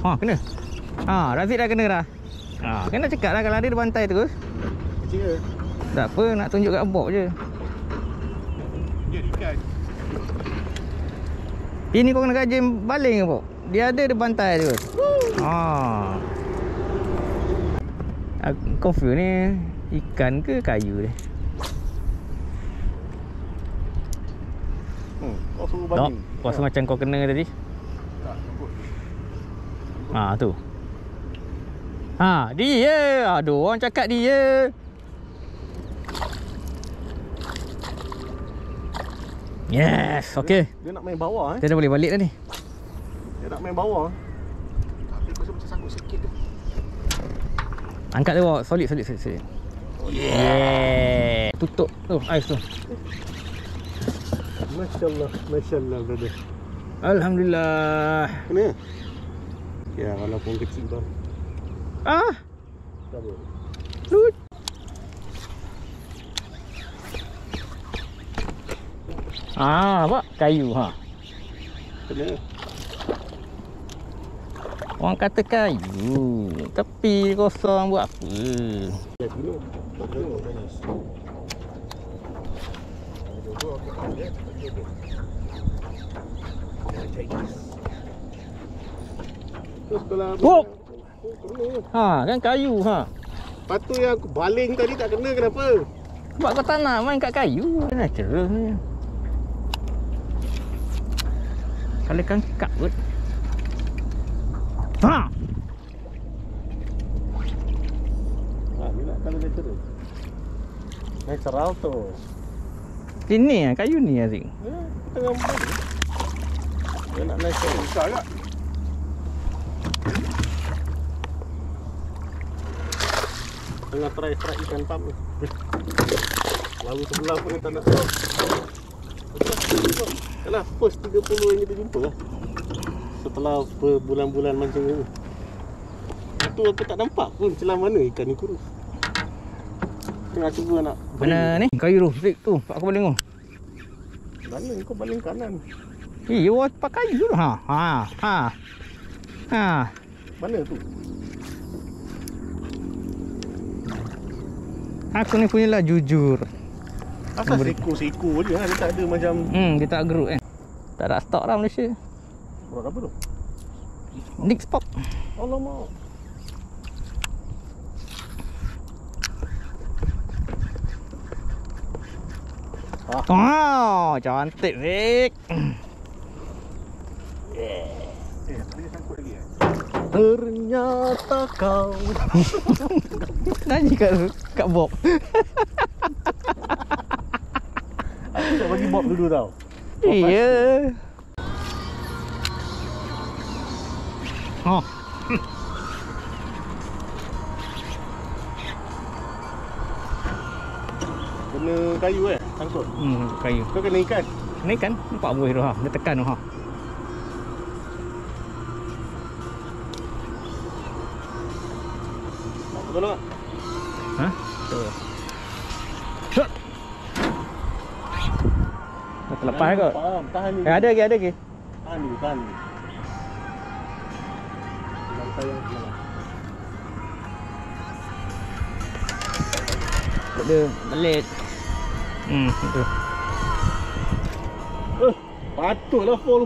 Ha, kena. Ha, Rafiq dah kena dah. Ha, kena cakap lah kalau dia bantai terus. Kecil ke? Tak apa, nak tunjuk kat Bob je. Dia ikan. Ini kau kena kaji baling ke Bob? Dia bantai terus. Ha. Aku confuse ni ikan ke kayu dia? Kau suruh Tak, baling. kau rasa macam kau kena tadi. Tak, takut. Ha, tu. Ha, dia. Aduh, orang cakap dia. Yes, okey. Dia nak main bawah Dia dah boleh balik dah ni. Dia nak main bawah. Tapi aku rasa macam sangkut sikit tu. Angkat dia bawa. Solid. Yeah. Tutup tu, ais tu. Masya-Allah brother. Alhamdulillah. Kena? Ya, walaupun kecil bang. Ah, Tak apa. lut. Ah, apa? Kayu ha. Kena. Orang kata kayu. Tepi kosong buat apa? Ya, dulu. Tak kena guys. Terus kalau Hop! kena. Ha, kan kayu ha. Lepas tu yang aku baling tadi tak kena, kenapa? Sebab kau tak nak main kat kayu. Natural ni. Kalau kan kak kot. Ha! Ni nak kalau natural. Natural tu. Ini kayu ni Azik. Tengah baling. Dia nak natural. Besar tak? Tengah try ikan pam ni. Lalu sebelah pun dia tak nak. Yalah, first 30 yang kita jumpa lah. Setelah berbulan-bulan mancing ni. Itu aku tak nampak pun celah mana ikan ni kurus. Tengah cuba nak Mana ni? Kayu tu, Zik tu. Pak aku baling tu. Mana kau baling kanan? Eh, awak pakai kayu tu. Ha. Mana tu? Aku ni punyalah jujur. Asal seko-seko je kan, dia tak ada macam Dia tak geruk kan. Tak ada stok lah Malaysia. buat apa tu? Nick Spot. Alamak. Oh, cantik Zik. Dia sangkut lagi Ternyata kau. Nyanyi kat Bob. Aku tak bagi Bob dulu tau. Iya. Oh. Kena kayu sangkut. Kayu. Kau kena ikan. Ni kan nampak buih tu ha. Dia tekan tu ha. Tolong tak? Ha? Tu. Shot. Dah terlepas kot. Tahan ni. Ada lagi. Tahan ni. Lantai yang sebelah. Dia belit. Betul. Patutlah fall.